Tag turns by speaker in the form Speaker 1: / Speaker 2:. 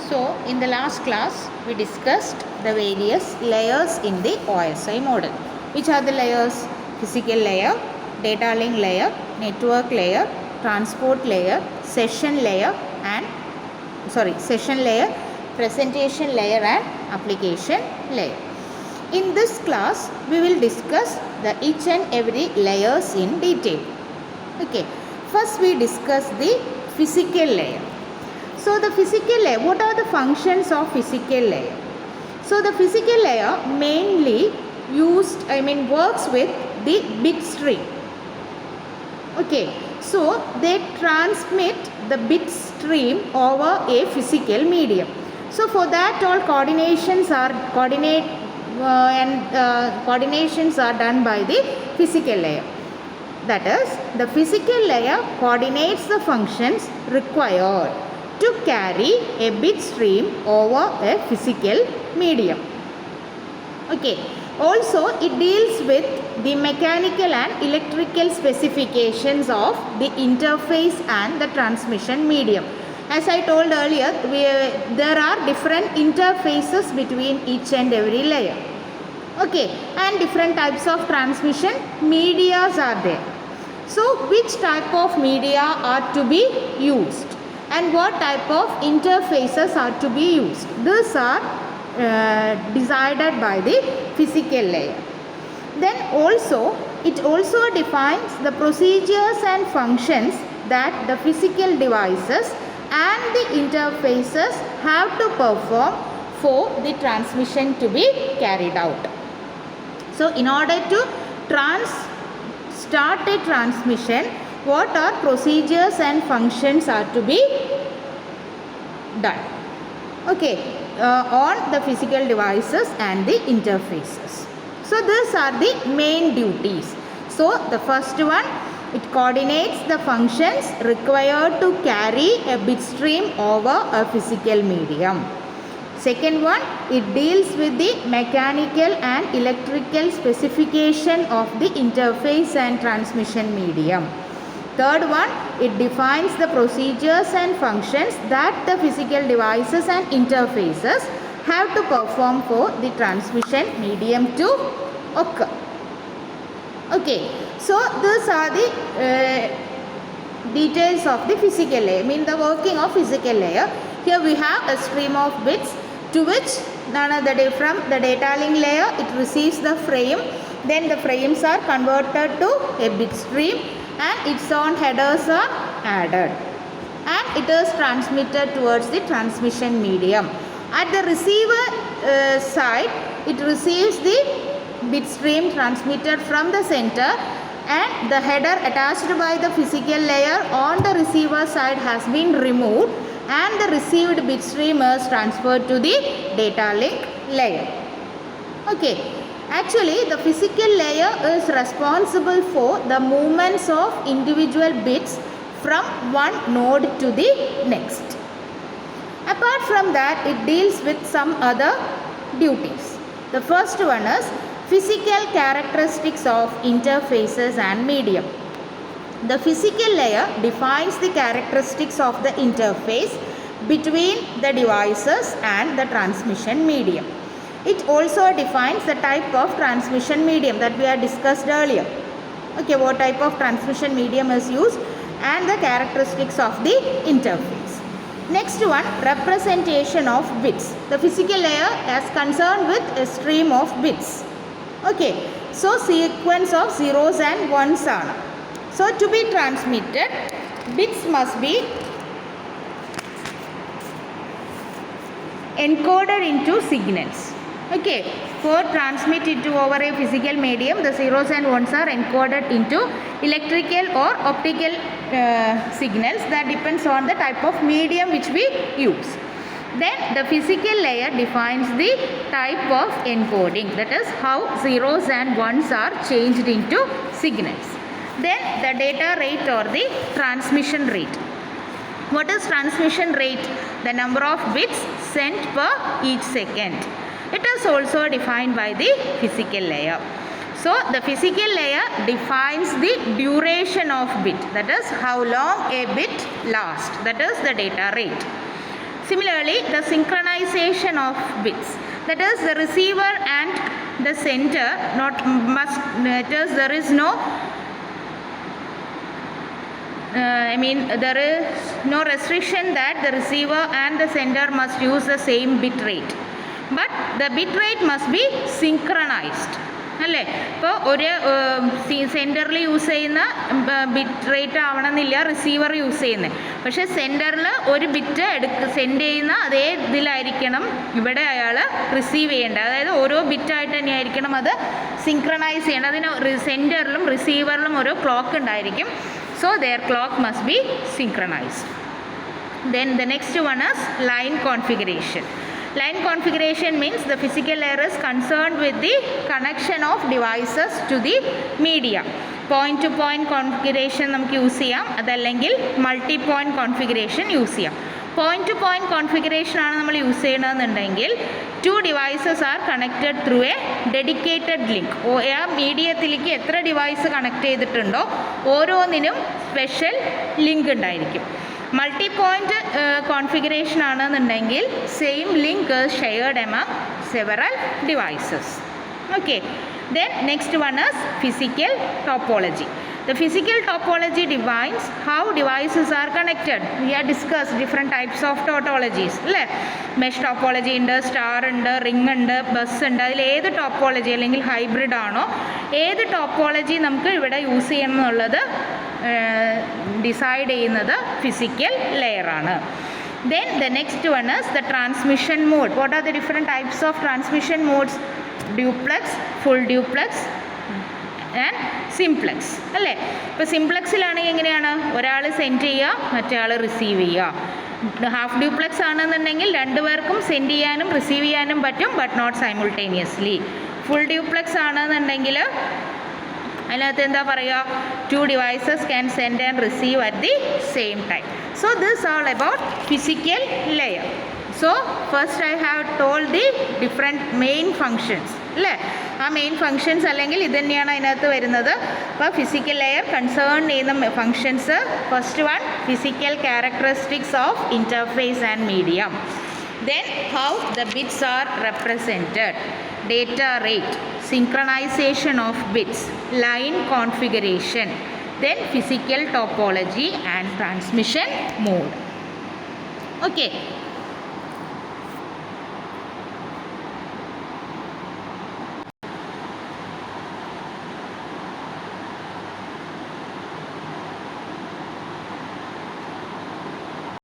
Speaker 1: So, in the last class, we discussed the various layers in the OSI model. Which are the layers? Physical layer, data link layer, network layer, transport layer, session layer, presentation layer and application layer. In this class, we will discuss the each and every layers in detail. Okay, first we discuss the physical layer. So the physical layer, what are the functions of physical layer? So the physical layer mainly works with the bit stream. Okay, so they transmit the bit stream over a physical medium. So for that all coordinations are done by the physical layer. That is, the physical layer coordinates the functions required to carry a bit stream over a physical medium. Okay. Also, it deals with the mechanical and electrical specifications of the interface and the transmission medium. As I told earlier, there are different interfaces between each and every layer. Okay, and different types of transmission medias are there. So, which type of media are to be used and what type of interfaces are to be used? These are decided by the physical layer. Then it also defines the procedures and functions that the physical devices and the interfaces have to perform for the transmission to be carried out. So, in order to start a transmission, what are procedures and functions are to be done? Okay, on the physical devices and the interfaces. So, these are the main duties. So, the first one, it coordinates the functions required to carry a bit stream over a physical medium. Second one, it deals with the mechanical and electrical specification of the interface and transmission medium. Third one, it defines the procedures and functions that the physical devices and interfaces have to perform for the transmission medium to occur. Okay, so these are the details of the physical layer, the working of physical layer. Here we have a stream of bits to which none other from the data link layer it receives the frame, then the frames are converted to a bit stream and its own headers are added and it is transmitted towards the transmission medium. At the receiver side, it receives the bit stream transmitted from the center and the header attached by the physical layer on the receiver side has been removed and the received bit stream is transferred to the data link layer. Okay. Actually, the physical layer is responsible for the movements of individual bits from one node to the next. Apart from that, it deals with some other duties. The first one is physical characteristics of interfaces and medium. The physical layer defines the characteristics of the interface between the devices and the transmission medium. It also defines the type of transmission medium that we had discussed earlier. Okay, what type of transmission medium is used and the characteristics of the interface. Next one, representation of bits. The physical layer is concerned with a stream of bits. Okay, so sequence of zeros and ones are. So to be transmitted, bits must be encoded into signals. Okay, for transmit into over a physical medium, the zeros and ones are encoded into electrical or optical signals that depends on the type of medium which we use. Then the physical layer defines the type of encoding, that is how zeros and ones are changed into signals. Then the data rate or the transmission rate. What is transmission rate? The number of bits sent per each second. It is also defined by the physical layer. So, the physical layer defines the duration of bit, that is how long a bit lasts, that is the data rate. Similarly, the synchronization of bits, that is the receiver and the sender that is there is no there is no restriction that the receiver and the sender must use the same bit rate, but the bit rate must be synchronized. അല്ലേ? ഇപ്പോൾ ഒരു സെൻറ്ററിൽ use ചെയ്യുന്ന bit rate ആവണമെന്നില്ല receiver use ചെയ്യുന്നത്. പക്ഷേ സെൻറ്ററിൽ ഒരു ബിറ്റ് സെൻഡ് ചെയ്യുന്ന അതേ ഇതിലായിരിക്കണം ഇവിടെ അയാൾ റിസീവ് ചെയ്യേണ്ടത്. അതായത് ഓരോ ബിറ്റായിട്ട് തന്നെയായിരിക്കണം അത് സിങ്ക്രണൈസ് ചെയ്യേണ്ടത്. അതിന് സെൻറ്ററിലും റിസീവറിലും ഓരോ ക്ലോക്ക് ഉണ്ടായിരിക്കും. So their clock must be synchronized. Then the next one is line configuration. Line configuration means the physical layer is concerned with the connection of devices to the media. Point to point configuration നമുക്ക് use ചെയ്യാം, അതല്ലെങ്കിൽ multi point configuration use ചെയ്യാം. Point two point configuration ആണ് നമ്മൾ use ചെയ്യണമെന്നുണ്ടെങ്കിൽ 2 devices are connected through a dedicated link. ആ മീഡിയത്തിലേക്ക് എത്ര device connect ചെയ്തിട്ടുണ്ടോ ഓരോന്നിനും സ്പെഷ്യൽ ലിങ്ക് ഉണ്ടായിരിക്കും. മൾട്ടി പോയിൻറ്റ് കോൺഫിഗറേഷൻ ആണെന്നുണ്ടെങ്കിൽ same link shared among several devices. Okay, then next one is physical topology. The physical topology defines how devices are connected. We have discussed different types of tautologies. അല്ലേ? Mesh topology ഉണ്ട്, star ഉണ്ട്, ring ഉണ്ട്, bus ഉണ്ട്. അതിൽ ഏത് topology അല്ലെങ്കിൽ hybrid ആണോ ഏത് ടോപ്പോളജി നമുക്ക് ഇവിടെ യൂസ് ചെയ്യണം എന്നുള്ളത് ഡിസൈഡ് ചെയ്യുന്നത് physical ലെയറാണ്. Then the next one is the transmission mode. What are the different types of transmission modes? Duplex, full duplex and simplex. അല്ലേ? ഇപ്പോൾ സിംപ്ലക്സിലാണെങ്കിൽ എങ്ങനെയാണ്? ഒരാൾ സെൻഡ് ചെയ്യുക, മറ്റേ ആൾ റിസീവ് ചെയ്യുക. ഹാഫ് ഡ്യൂപ്ലക്സ് ആണെന്നുണ്ടെങ്കിൽ രണ്ടുപേർക്കും സെൻഡ് ചെയ്യാനും റിസീവ് ചെയ്യാനും പറ്റും, but not simultaneously. Full duplex ആണെന്നുണ്ടെങ്കിൽ അതിനകത്ത് എന്താ പറയുക? 2 devices can send and receive at the same time. So this all about physical layer. So first I have told the different main functions. അല്ലേ? ആ main functions അല്ലെങ്കിൽ ഇത് തന്നെയാണ് അതിനകത്ത് വരുന്നത്. അപ്പോൾ ഫിസിക്കൽ ലെയർ കൺസേൺ ചെയ്യുന്ന functions, first one physical characteristics of interface and medium. Then how the bits R represented, data rate, synchronization of bits, line configuration, then physical topology and transmission mode. Okay.